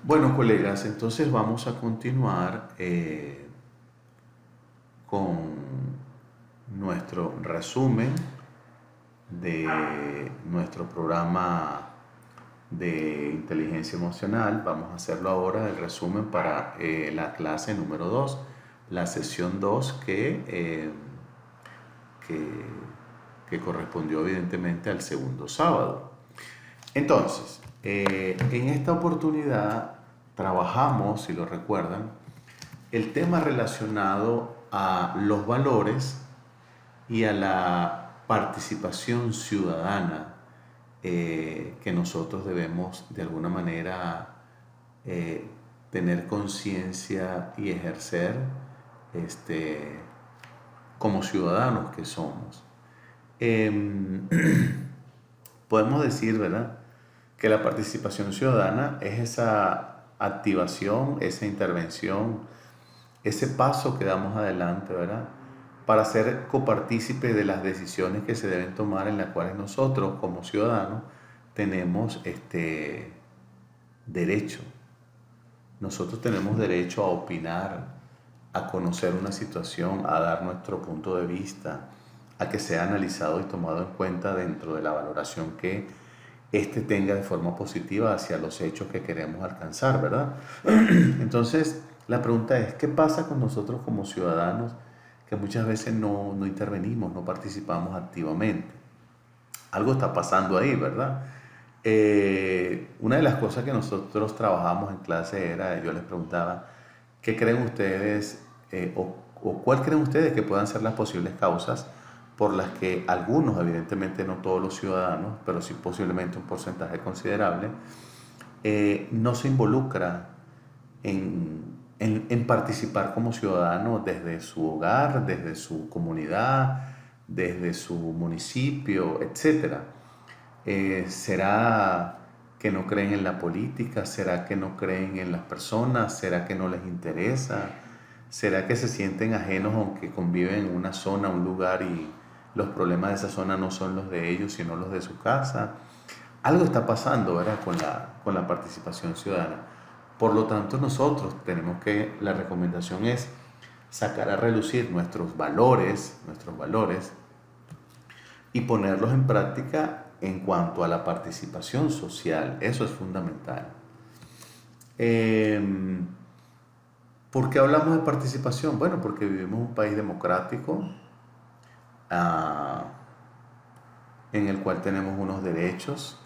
Bueno, colegas, entonces vamos a continuar con nuestro resumen de nuestro programa de inteligencia emocional. Vamos a hacerlo ahora, el resumen para la clase número 2, la sesión 2 que, que correspondió evidentemente al segundo sábado. Entonces, en esta oportunidad trabajamos, si lo recuerdan, el tema relacionado a los valores y a la participación ciudadana que nosotros debemos de alguna manera eh, tener conciencia y ejercer este, como ciudadanos que somos. Em, Podemos decir, ¿verdad?, que la participación ciudadana es esa activación, esa intervención, ese paso que damos adelante, ¿verdad?, para ser copartícipe de las decisiones que se deben tomar en las cuales nosotros como ciudadanos tenemos derecho. Nosotros tenemos derecho a opinar, a conocer una situación, a dar nuestro punto de vista, a que sea analizado y tomado en cuenta dentro de la valoración que éste tenga de forma positiva hacia los hechos que queremos alcanzar, ¿verdad? Entonces, la pregunta es, ¿qué pasa con nosotros como ciudadanos que muchas veces no intervenimos, no participamos activamente? Algo está pasando ahí, ¿verdad? Una de las cosas que nosotros trabajamos en clase era, yo les preguntaba, ¿qué creen ustedes o cuál creen ustedes que puedan ser las posibles causas por las que algunos, evidentemente no todos los ciudadanos, pero sí posiblemente un porcentaje considerable, no se involucra en participar como ciudadano desde su hogar, desde su comunidad, desde su municipio, etcétera? ¿Será que no creen en la política? ¿Será que no creen en las personas? ¿Será que no les interesa? ¿Será que se sienten ajenos aunque conviven en una zona, un lugar y los problemas de esa zona no son los de ellos, sino los de su casa? Algo está pasando, ¿verdad?, con la participación ciudadana. Por lo tanto, nosotros tenemos que, la recomendación es sacar a relucir nuestros valores y ponerlos en práctica en cuanto a la participación social. Eso es fundamental. Eh, ¿Por qué hablamos de participación? Bueno, porque vivimos en un país democrático ah, en el cual tenemos unos derechos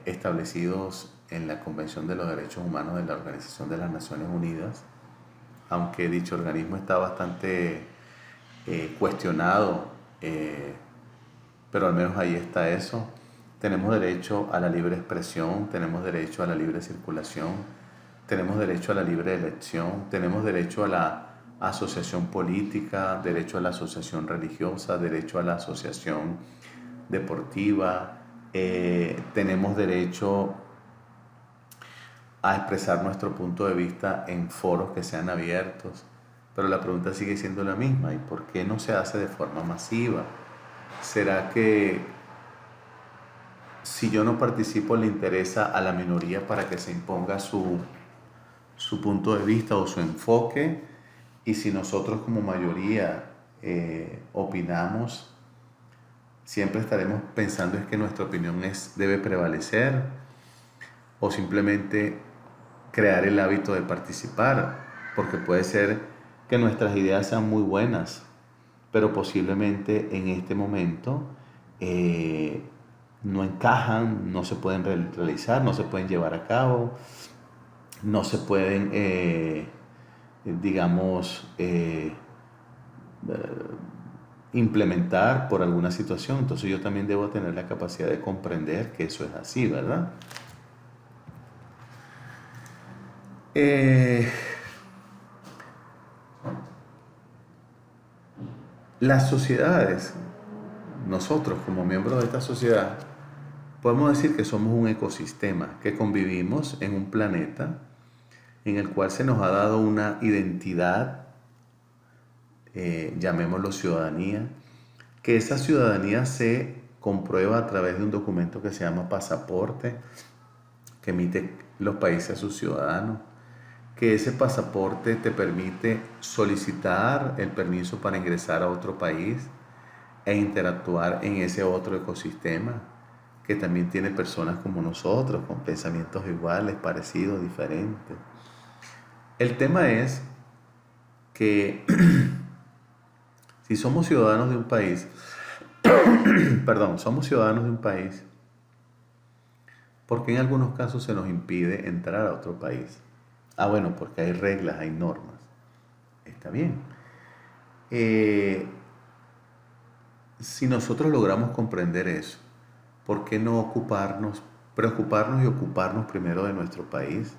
establecidos en la Convención de los Derechos Humanos de la Organización de las Naciones Unidas, aunque dicho organismo está bastante cuestionado, pero al menos ahí está eso. Tenemos derecho a la libre expresión, tenemos derecho a la libre circulación, tenemos derecho a la libre elección, tenemos derecho a la asociación política, derecho a la asociación religiosa, derecho a la asociación deportiva, tenemos derecho a expresar nuestro punto de vista en foros que sean abiertos, pero la pregunta sigue siendo la misma: ¿y por qué no se hace de forma masiva? ¿Será que si yo no participo le interesa a la minoría para que se imponga su punto de vista o su enfoque? Y si nosotros como mayoría opinamos, siempre estaremos pensando es que nuestra opinión debe prevalecer, o simplemente crear el hábito de participar, porque puede ser que nuestras ideas sean muy buenas, pero posiblemente en este momento eh, no encajan, no se pueden realizar, no se pueden llevar a cabo, no se pueden, digamos, implementar por alguna situación. Entonces yo también debo tener la capacidad de comprender que eso es así, ¿verdad? Eh, las sociedades, nosotros como miembros de esta sociedad, podemos decir que somos un ecosistema, que convivimos en un planeta en el cual se nos ha dado una identidad, llamémoslo ciudadanía, que esa ciudadanía se comprueba a través de un documento que se llama pasaporte, que emite los países a sus ciudadanos, que ese pasaporte te permite solicitar el permiso para ingresar a otro país e interactuar en ese otro ecosistema, que también tiene personas como nosotros, con pensamientos iguales, parecidos, diferentes. El tema es que si somos ciudadanos de un país, perdón, somos ciudadanos de un país, ¿por qué en algunos casos se nos impide entrar a otro país? Ah, bueno, porque hay reglas, hay normas. Está bien. Si nosotros logramos comprender eso, ¿por qué no preocuparnos y ocuparnos primero de nuestro país?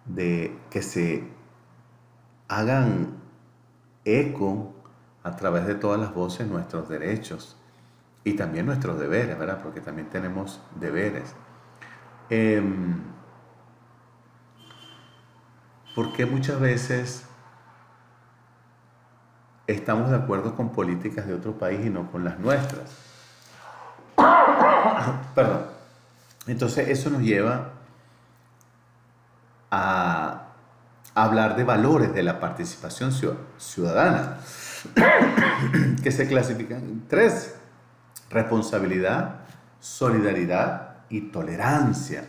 De que se hagan eco a través de todas las voces nuestros derechos y también nuestros deberes, ¿verdad? Porque también tenemos deberes. ¿Por qué muchas veces estamos de acuerdo con políticas de otro país y no con las nuestras? Perdón. Entonces eso nos lleva a hablar de valores de la participación ciudadana, que se clasifican en tres: responsabilidad, solidaridad y tolerancia.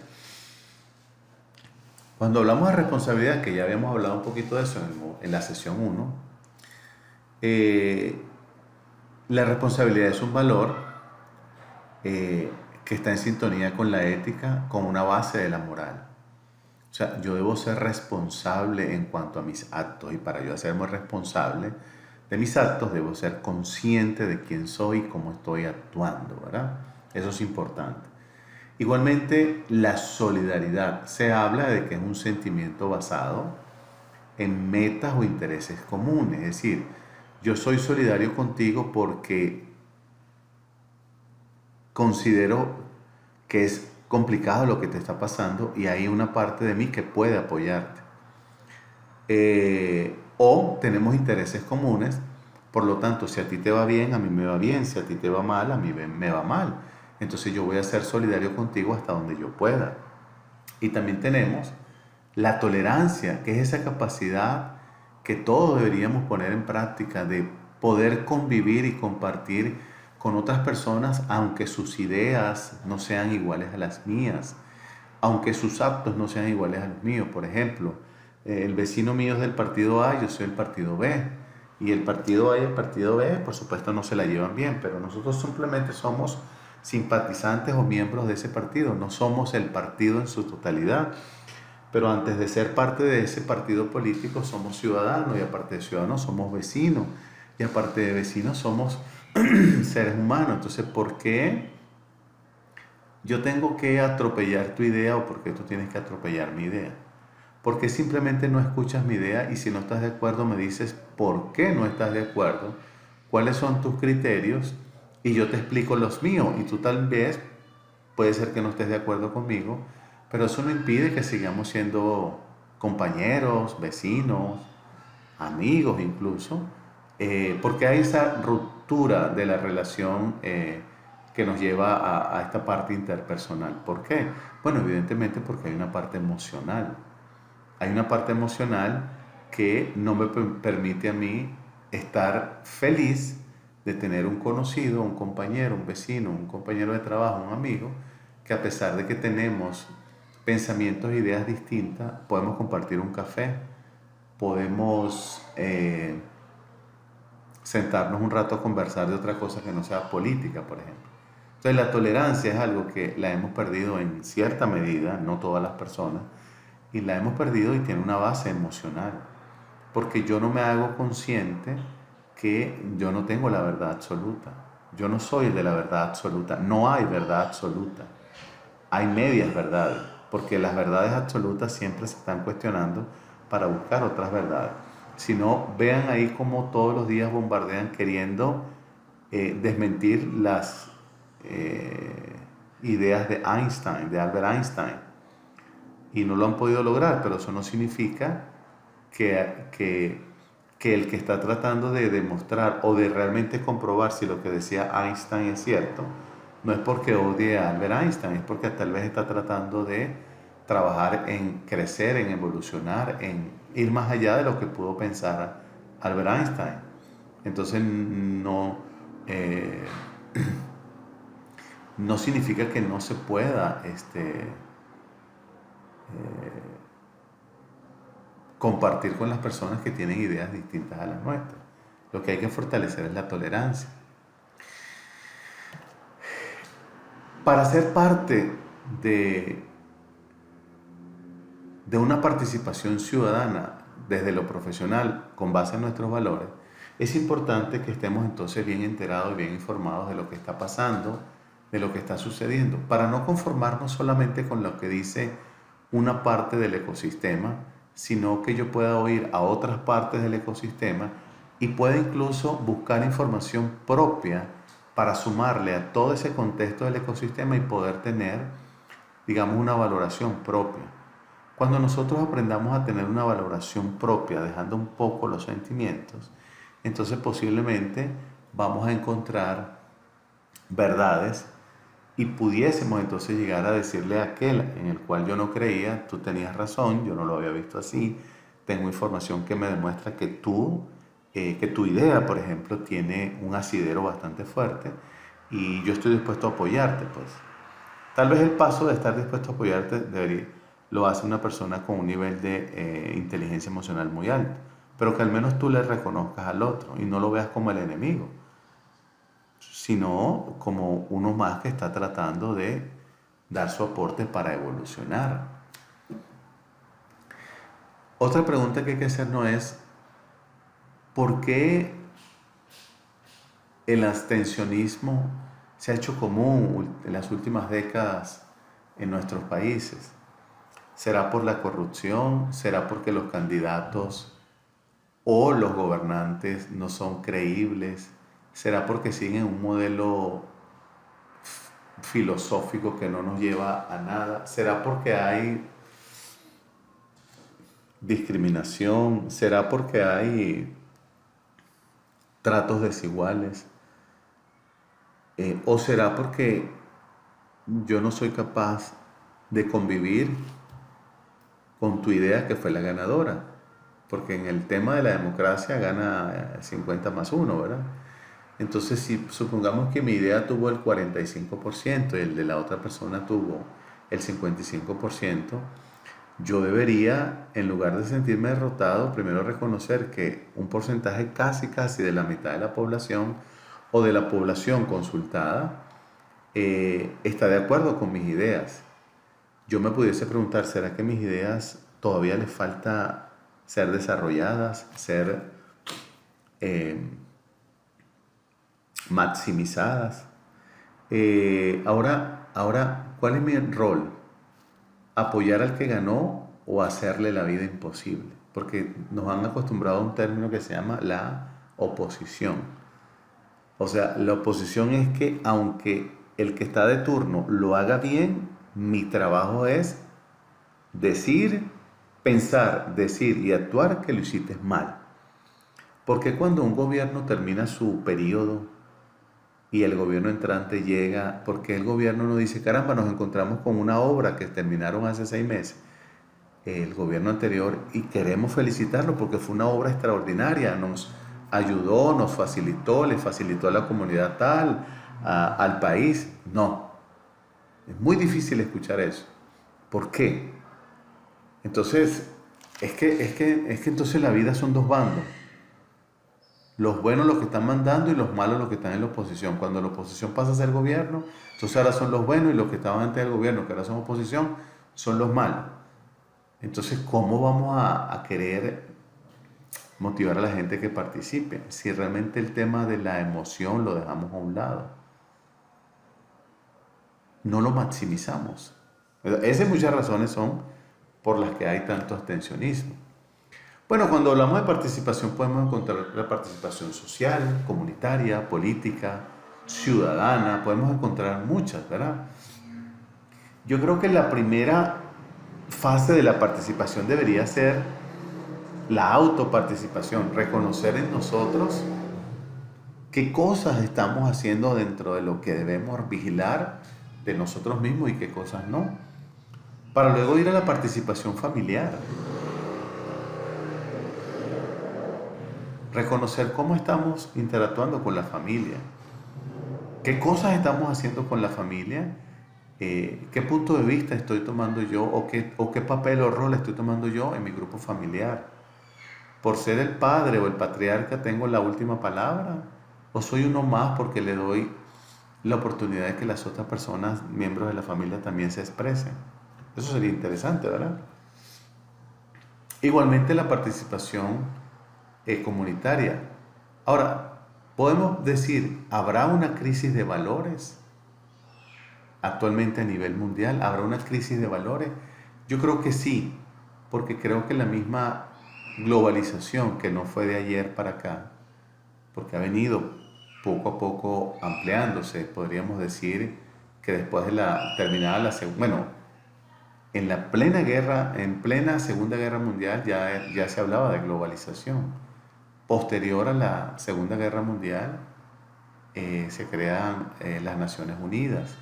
Cuando hablamos de responsabilidad, que ya habíamos hablado un poquito de eso en la sesión 1, la responsabilidad es un valor que está en sintonía con la ética, con una base de la moral. O sea, yo debo ser responsable en cuanto a mis actos, y para yo hacerme responsable de mis actos debo ser consciente de quién soy y cómo estoy actuando, ¿verdad? Eso es importante. Igualmente, la solidaridad se habla de que es un sentimiento basado en metas o intereses comunes. Es decir, yo soy solidario contigo porque considero que es complicado lo que te está pasando y hay una parte de mí que puede apoyarte. O tenemos intereses comunes, por lo tanto, si a ti te va bien, a mí me va bien; si a ti te va mal, a mí me va mal. Entonces yo voy a ser solidario contigo hasta donde yo pueda. Y también tenemos la tolerancia, que es esa capacidad que todos deberíamos poner en práctica de poder convivir y compartir con otras personas, aunque sus ideas no sean iguales a las mías, aunque sus actos no sean iguales a los míos. Por ejemplo, el vecino mío es del partido A, yo soy del partido B, y el partido A y el partido B, por supuesto, no se la llevan bien, pero nosotros simplemente somos simpatizantes o miembros de ese partido, no somos el partido en su totalidad. Pero antes de ser parte de ese partido político somos ciudadanos, y aparte de ciudadanos somos vecinos, y aparte de vecinos somos seres humanos. Entonces, ¿por qué yo tengo que atropellar tu idea, o por qué tú tienes que atropellar mi idea? ¿Por qué simplemente no escuchas mi idea y si no estás de acuerdo me dices por qué no estás de acuerdo, cuáles son tus criterios y yo te explico los míos? Y tú tal vez puede ser que no estés de acuerdo conmigo, pero eso no impide que sigamos siendo compañeros, vecinos, amigos incluso, porque hay esa ruptura de la relación que nos lleva a esta parte interpersonal. ¿Por qué? Bueno, evidentemente porque hay una parte emocional. Hay una parte emocional que no me permite a mí estar feliz de tener un conocido, un compañero, un vecino, un compañero de trabajo, un amigo, que a pesar de que tenemos pensamientos e ideas distintas, podemos compartir un café, podemos sentarnos un rato a conversar de otra cosa que no sea política, por ejemplo. Entonces la tolerancia es algo que la hemos perdido en cierta medida, no todas las personas, y la hemos perdido y tiene una base emocional, porque yo no me hago consciente que yo no tengo la verdad absoluta. Yo no soy el de la verdad absoluta, no hay verdad absoluta. Hay medias verdades, porque las verdades absolutas siempre se están cuestionando para buscar otras verdades. Si no, vean ahí cómo todos los días bombardean queriendo desmentir las ideas de Einstein, de Albert Einstein. Y no lo han podido lograr, pero eso no significa que el que está tratando de demostrar o de realmente comprobar si lo que decía Einstein es cierto, no es porque odie a Albert Einstein, es porque tal vez está tratando de trabajar en crecer, en evolucionar, en ir más allá de lo que pudo pensar Albert Einstein. Entonces eh, no significa que no se pueda compartir con las personas que tienen ideas distintas a las nuestras. Lo que hay que fortalecer es la tolerancia. Para ser parte de, de una participación ciudadana desde lo profesional con base en nuestros valores, es importante que estemos entonces bien enterados y bien informados de lo que está pasando, de lo que está sucediendo, para no conformarnos solamente con lo que dice una parte del ecosistema, sino que yo pueda oír a otras partes del ecosistema y pueda incluso buscar información propia para sumarle a todo ese contexto del ecosistema y poder tener, digamos, una valoración propia. Cuando nosotros aprendamos a tener una valoración propia, dejando un poco los sentimientos, entonces posiblemente vamos a encontrar verdades y pudiésemos entonces llegar a decirle a aquel en el cual yo no creía, tú tenías razón, yo no lo había visto así, tengo información que me demuestra que tu idea, por ejemplo, tiene un asidero bastante fuerte y yo estoy dispuesto a apoyarte, pues. Tal vez el paso de estar dispuesto a apoyarte lo hace una persona con un nivel de inteligencia emocional muy alto, pero que al menos tú le reconozcas al otro y no lo veas como el enemigo, sino como uno más que está tratando de dar su aporte para evolucionar. Otra pregunta que hay que hacernos es, ¿por qué el abstencionismo se ha hecho común en las últimas décadas en nuestros países? ¿Será por la corrupción? ¿Será porque los candidatos o los gobernantes no son creíbles? ¿Será porque siguen un modelo filosófico que no nos lleva a nada? ¿Será porque hay discriminación? ¿Será porque hay tratos desiguales? ¿O será porque yo no soy capaz de convivir con tu idea que fue la ganadora? Porque en el tema de la democracia gana 50 más 1, ¿verdad? Entonces, si supongamos que mi idea tuvo el 45% y el de la otra persona tuvo el 55%, yo debería, en lugar de sentirme derrotado, primero reconocer que un porcentaje casi de la mitad de la población o de la población consultada está de acuerdo con mis ideas. Yo me pudiese preguntar, ¿será que mis ideas todavía les falta ser desarrolladas, ser maximizadas? Ahora, ¿cuál es mi rol? ¿Apoyar al que ganó o hacerle la vida imposible? Porque nos han acostumbrado a un término que se llama la oposición. O sea, la oposición es que aunque el que está de turno lo haga bien, mi trabajo es decir, pensar, decir y actuar que lo hiciste mal. Porque cuando un gobierno termina su periodo y el gobierno entrante llega, porque el gobierno no dice, caramba, nos encontramos con una obra que terminaron hace 6 meses, el gobierno anterior, y queremos felicitarlo porque fue una obra extraordinaria, nos ayudó, nos facilitó, le facilitó a la comunidad tal, al país? No, es muy difícil escuchar eso. ¿Por qué? Entonces, es que entonces la vida son dos bandos. Los buenos los que están mandando y los malos los que están en la oposición. Cuando la oposición pasa a ser gobierno, entonces ahora son los buenos y los que estaban antes del gobierno, que ahora son oposición, son los malos. Entonces, ¿cómo vamos a querer motivar a la gente que participe si realmente el tema de la emoción lo dejamos a un lado? No lo maximizamos. Esas muchas razones son por las que hay tanto abstencionismo. Bueno, cuando hablamos de participación podemos encontrar la participación social, comunitaria, política, ciudadana, podemos encontrar muchas, ¿verdad? Yo creo que la primera fase de la participación debería ser la autoparticipación, reconocer en nosotros ¿Qué cosas estamos haciendo dentro de lo que debemos vigilar de nosotros mismos y qué cosas no? Para luego ir a la participación familiar. Reconocer cómo estamos interactuando con la familia. ¿Qué cosas estamos haciendo con la familia? ¿Qué punto de vista estoy tomando yo o qué papel o rol estoy tomando yo en mi grupo familiar? ¿Por ser el padre o el patriarca tengo la última palabra? ¿O soy uno más porque le doy la oportunidad de que las otras personas, miembros de la familia, también se expresen? Eso sería interesante, ¿verdad? Igualmente la participación comunitaria. Ahora, podemos decir, ¿habrá una crisis de valores actualmente a nivel mundial? ¿Habrá una crisis de valores? Yo creo que sí, porque creo que la misma globalización, que no fue de ayer para acá, porque ha venido poco a poco ampliándose, podríamos decir que después de la terminada la segunda, bueno, en la plena guerra, en plena Segunda Guerra Mundial ya se hablaba de globalización. Posterior a la Segunda Guerra Mundial se crean las Naciones Unidas,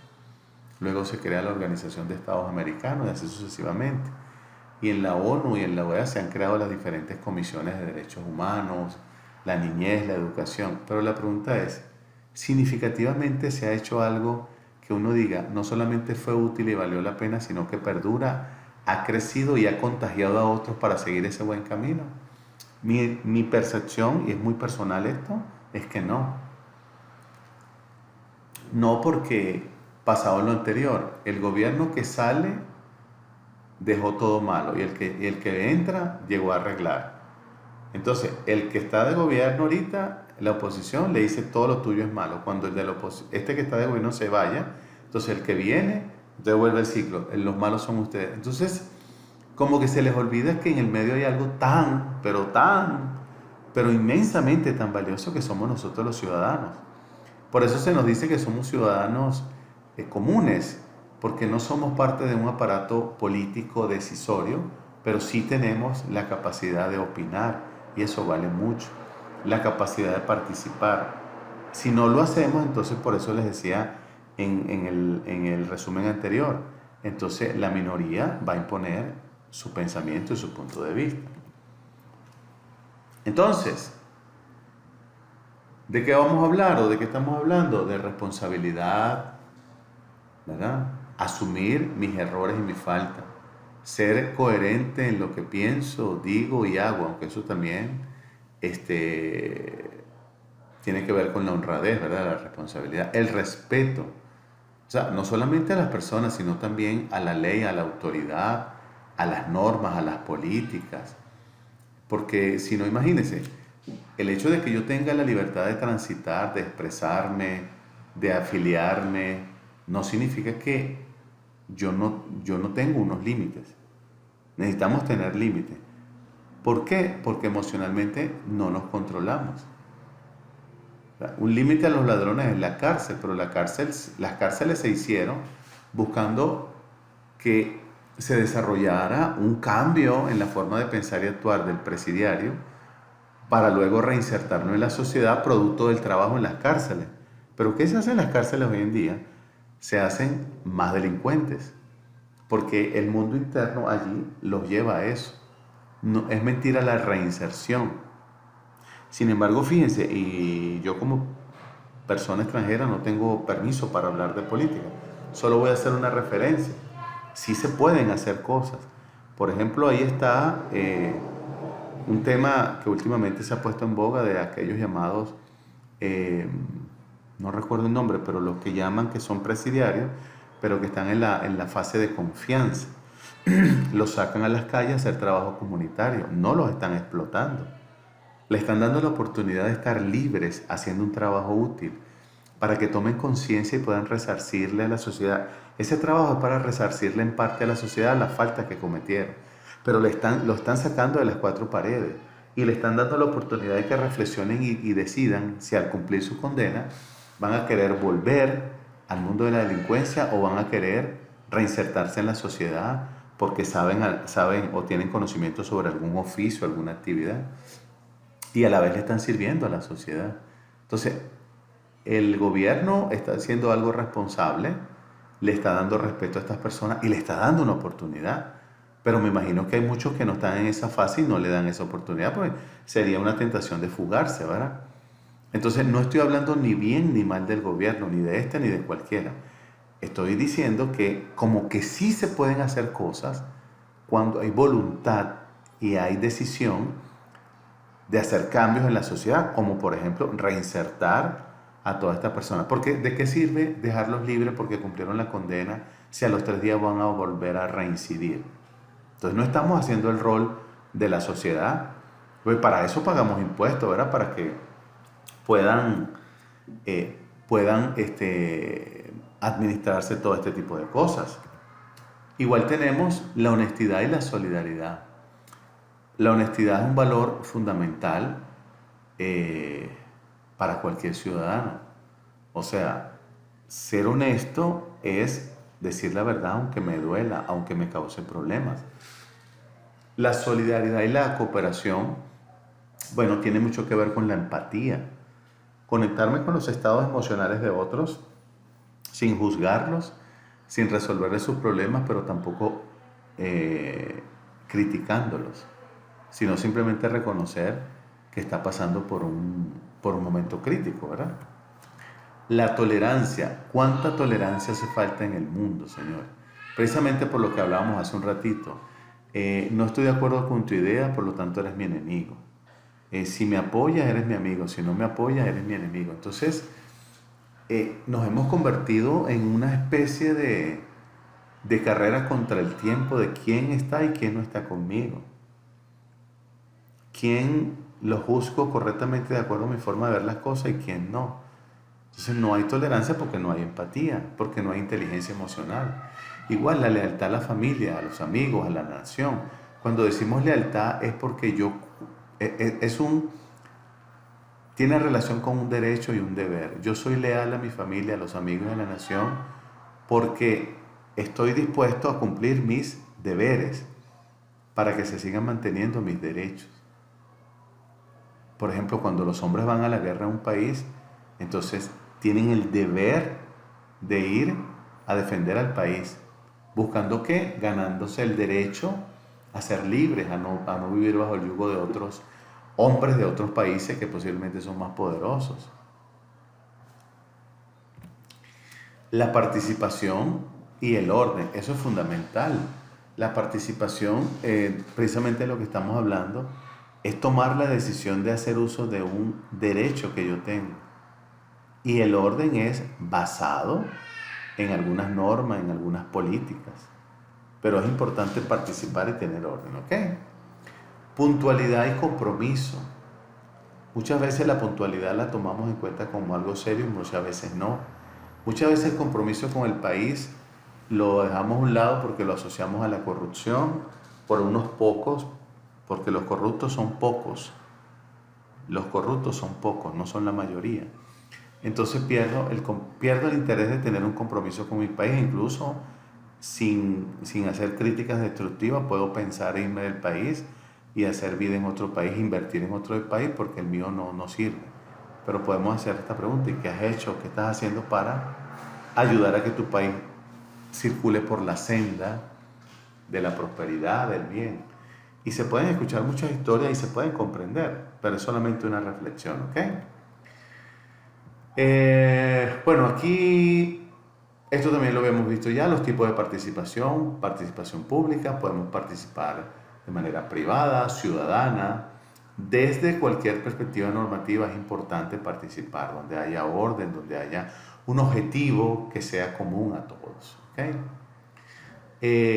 luego se crea la Organización de Estados Americanos y así sucesivamente. Y en la ONU y en la OEA se han creado las diferentes comisiones de derechos humanos, la niñez, la educación. Pero la pregunta es, ¿significativamente se ha hecho algo que uno diga, no solamente fue útil y valió la pena, sino que perdura, ha crecido y ha contagiado a otros para seguir ese buen camino? Mi percepción, y es muy personal esto, es que no. No porque pasado lo anterior, el gobierno que sale dejó todo malo y el que entra llegó a arreglar. Entonces, el que está de gobierno ahorita, la oposición le dice todo lo tuyo es malo. Cuando el de la este que está de gobierno se vaya, entonces el que viene devuelve el ciclo. Los malos son ustedes. Entonces, como que se les olvida que en el medio hay algo pero inmensamente tan valioso que somos nosotros los ciudadanos. Por eso se nos dice que somos ciudadanos comunes, porque no somos parte de un aparato político decisorio, pero sí tenemos la capacidad de opinar y eso vale mucho, la capacidad de participar. Si no lo hacemos, entonces por eso les decía en el resumen anterior, entonces la minoría va a imponer su pensamiento y su punto de vista. Entonces, ¿de qué vamos a hablar o de qué estamos hablando? De responsabilidad, ¿verdad? Asumir mis errores y mis faltas. Ser coherente en lo que pienso, digo y hago, aunque eso también tiene que ver con la honradez, ¿verdad? La responsabilidad, el respeto. O sea, no solamente a las personas, sino también a la ley, a la autoridad, a las normas, a las políticas. Porque si no, imagínense, el hecho de que yo tenga la libertad de transitar, de expresarme, de afiliarme, no significa que yo no tengo unos límites. Necesitamos tener límites. ¿Por qué? Porque emocionalmente no nos controlamos. Un límite a los ladrones es la cárcel, pero las cárceles se hicieron buscando que se desarrollara un cambio en la forma de pensar y actuar del presidiario para luego reinsertarnos en la sociedad producto del trabajo en las cárceles. Pero ¿qué se hace en las cárceles hoy en día? Se hacen más delincuentes, porque el mundo interno allí los lleva a eso. No, es mentira la reinserción. Sin embargo, fíjense, y yo como persona extranjera no tengo permiso para hablar de política, solo voy a hacer una referencia. Sí se pueden hacer cosas. Por ejemplo, ahí está un tema que últimamente se ha puesto en boga de aquellos llamados, no recuerdo el nombre, pero los que llaman que son presidiarios, pero que están en la fase de confianza. Los sacan a las calles a hacer trabajo comunitario, no los están explotando. Le están dando la oportunidad de estar libres haciendo un trabajo útil para que tomen conciencia y puedan resarcirle a la sociedad. Ese trabajo es para resarcirle en parte a la sociedad las faltas que cometieron, pero lo están sacando de las cuatro paredes y le están dando la oportunidad de que reflexionen y decidan si al cumplir su condena van a querer volver al mundo de la delincuencia o van a querer reinsertarse en la sociedad porque saben o tienen conocimiento sobre algún oficio, alguna actividad y a la vez le están sirviendo a la sociedad. Entonces, el gobierno está haciendo algo responsable, le está dando respeto a estas personas y le está dando una oportunidad. Pero me imagino que hay muchos que no están en esa fase y no le dan esa oportunidad, porque sería una tentación de fugarse, ¿verdad? Entonces no estoy hablando ni bien ni mal del gobierno, ni de este ni de cualquiera. Estoy diciendo que como que sí se pueden hacer cosas cuando hay voluntad y hay decisión de hacer cambios en la sociedad, como por ejemplo reinsertar a toda esta persona. Porque ¿de qué sirve dejarlos libres porque cumplieron la condena si a los 3 días van a volver a reincidir? Entonces no estamos haciendo el rol de la sociedad. Pues para eso pagamos impuestos, ¿verdad? Para que puedan, administrarse todo este tipo de cosas. Igual tenemos la honestidad y la solidaridad. La honestidad es un valor fundamental para cualquier ciudadano. O sea, ser honesto es decir la verdad aunque me duela, aunque me cause problemas. La solidaridad y la cooperación, bueno, tiene mucho que ver con la empatía. Conectarme con los estados emocionales de otros sin juzgarlos, sin resolverles sus problemas, pero tampoco criticándolos, sino simplemente reconocer que está pasando por un momento crítico, ¿verdad? La tolerancia. ¿Cuánta tolerancia hace falta en el mundo, Señor? Precisamente por lo que hablábamos hace un ratito. No estoy de acuerdo con tu idea, por lo tanto eres mi enemigo. Si me apoyas, eres mi amigo. Si no me apoyas, eres mi enemigo. Entonces, nos hemos convertido en una especie de carrera contra el tiempo de quién está y quién no está conmigo. Quién lo juzgo correctamente de acuerdo a mi forma de ver las cosas y quién no. Entonces no hay tolerancia porque no hay empatía, porque no hay inteligencia emocional. Igual la lealtad a la familia, a los amigos, a la nación. Cuando decimos lealtad es porque tiene relación con un derecho y un deber. Yo soy leal a mi familia, a los amigos y a la nación porque estoy dispuesto a cumplir mis deberes para que se sigan manteniendo mis derechos. Por ejemplo, cuando los hombres van a la guerra a un país, entonces tienen el deber de ir a defender al país. ¿Buscando qué? Ganándose el derecho a ser libres, a no vivir bajo el yugo de otros hombres de otros países que posiblemente son más poderosos. La participación y el orden, eso es fundamental. La participación, precisamente lo que estamos hablando, es tomar la decisión de hacer uso de un derecho que yo tengo. Y el orden es basado en algunas normas, en algunas políticas. Pero es importante participar y tener orden, ¿ok? Puntualidad y compromiso. Muchas veces la puntualidad la tomamos en cuenta como algo serio y muchas veces no. Muchas veces el compromiso con el país lo dejamos a un lado porque lo asociamos a la corrupción por unos pocos, porque los corruptos son pocos. Los corruptos son pocos, no son la mayoría. Entonces pierdo el interés de tener un compromiso con mi país, incluso sin hacer críticas destructivas, puedo pensar en irme del país y hacer vida en otro país, invertir en otro país porque el mío no sirve. Pero podemos hacer esta pregunta: ¿y qué has hecho? ¿Qué estás haciendo para ayudar a que tu país circule por la senda de la prosperidad, del bien? Y se pueden escuchar muchas historias y se pueden comprender, pero es solamente una reflexión, ¿ok? Bueno, aquí esto también lo habíamos visto ya, los tipos de participación pública, podemos participar de manera privada, ciudadana. Desde cualquier perspectiva normativa es importante participar, donde haya orden, donde haya un objetivo que sea común a todos, ¿ok?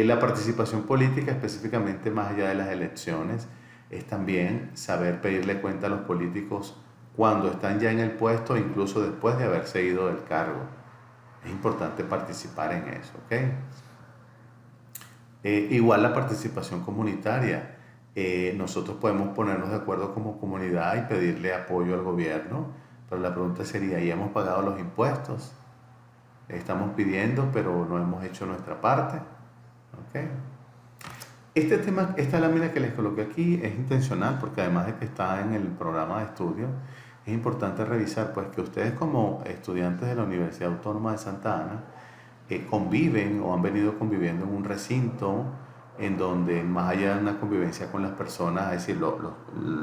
La participación política, específicamente más allá de las elecciones, es también saber pedirle cuenta a los políticos cuando están ya en el puesto, incluso después de haberse ido del cargo. Es importante participar en eso, ¿ok? Igual la participación comunitaria. Nosotros podemos ponernos de acuerdo como comunidad y pedirle apoyo al gobierno, pero la pregunta sería: ¿y hemos pagado los impuestos? Estamos pidiendo, pero no hemos hecho nuestra parte, ¿ok? Este tema, esta lámina que les coloqué aquí es intencional porque además de que está en el programa de estudio, es importante revisar pues que ustedes como estudiantes de la Universidad Autónoma de Santa Ana conviven o han venido conviviendo en un recinto en donde más allá de una convivencia con las personas, es decir,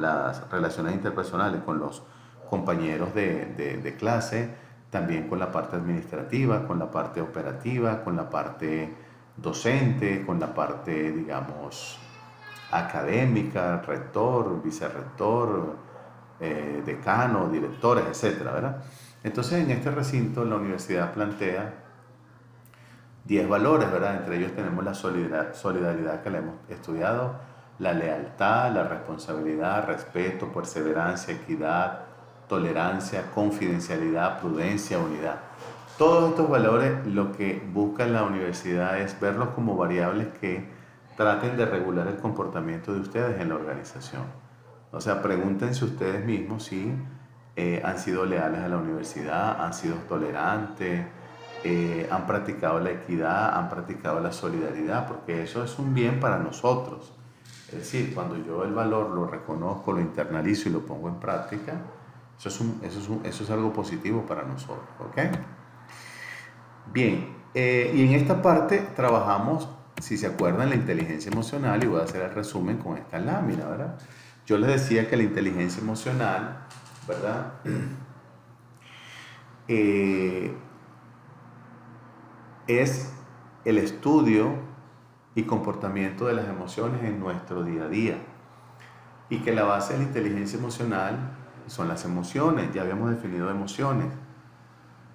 las relaciones interpersonales con los compañeros de clase, también con la parte administrativa, con la parte operativa, con la parte docente, con la parte, digamos, académica, rector, vicerrector, decano, directores, etcétera, ¿verdad? Entonces, en este recinto la universidad plantea 10 valores, ¿verdad? Entre ellos tenemos la solidaridad que la hemos estudiado, la lealtad, la responsabilidad, respeto, perseverancia, equidad, tolerancia, confidencialidad, prudencia, unidad. Todos estos valores lo que busca la universidad es verlos como variables que traten de regular el comportamiento de ustedes en la organización. O sea, pregúntense ustedes mismos si han sido leales a la universidad, han sido tolerantes, han practicado la equidad, han practicado la solidaridad, porque eso es un bien para nosotros. Es decir, cuando yo el valor lo reconozco, lo internalizo y lo pongo en práctica, eso es algo positivo para nosotros. ¿Ok? Bien, y en esta parte trabajamos, si se acuerdan, la inteligencia emocional, y voy a hacer el resumen con esta lámina, ¿verdad? Yo les decía que la inteligencia emocional, ¿verdad? Es el estudio y comportamiento de las emociones en nuestro día a día. Y que la base de la inteligencia emocional son las emociones. Ya habíamos definido emociones.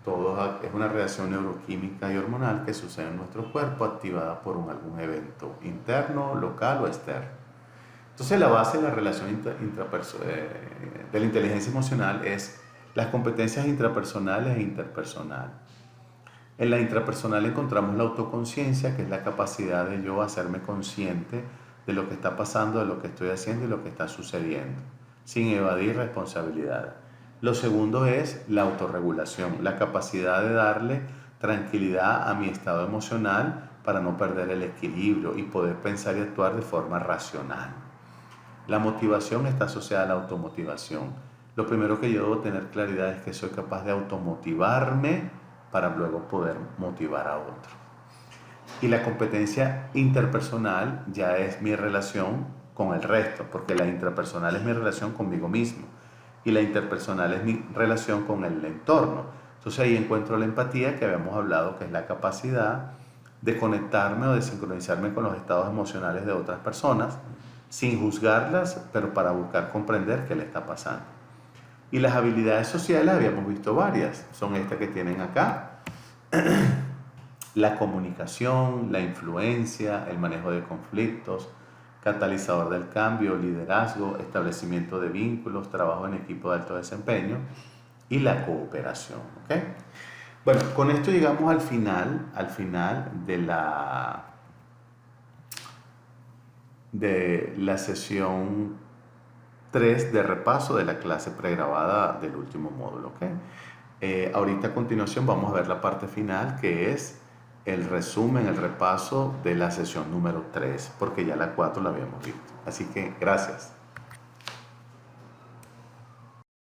Todo es una reacción neuroquímica y hormonal que sucede en nuestro cuerpo activada por algún evento interno, local o externo. Entonces la base de la relación de la inteligencia emocional es las competencias intrapersonales e interpersonales. En la intrapersonal encontramos la autoconciencia, que es la capacidad de yo hacerme consciente de lo que está pasando, de lo que estoy haciendo y lo que está sucediendo, sin evadir responsabilidades. Lo segundo es la autorregulación, la capacidad de darle tranquilidad a mi estado emocional para no perder el equilibrio y poder pensar y actuar de forma racional. La motivación está asociada a la automotivación. Lo primero que yo debo tener claridad es que soy capaz de automotivarme para luego poder motivar a otro. Y la competencia interpersonal ya es mi relación con el resto, porque la intrapersonal es mi relación conmigo mismo y la interpersonal es mi relación con el entorno. Entonces ahí encuentro la empatía que habíamos hablado, que es la capacidad de conectarme o de sincronizarme con los estados emocionales de otras personas sin juzgarlas, pero para buscar comprender qué le está pasando. Y las habilidades sociales habíamos visto varias, son estas que tienen acá. La comunicación, la influencia, el manejo de conflictos, catalizador del cambio, liderazgo, establecimiento de vínculos, trabajo en equipo de alto desempeño y la cooperación. ¿Okay? Bueno, con esto llegamos al final de la sesión 3 de repaso de la clase pregrabada del último módulo. ¿Okay? Ahorita a continuación vamos a ver la parte final, que es el resumen, el repaso de la sesión número 3, porque ya la 4 la habíamos visto. Así que gracias.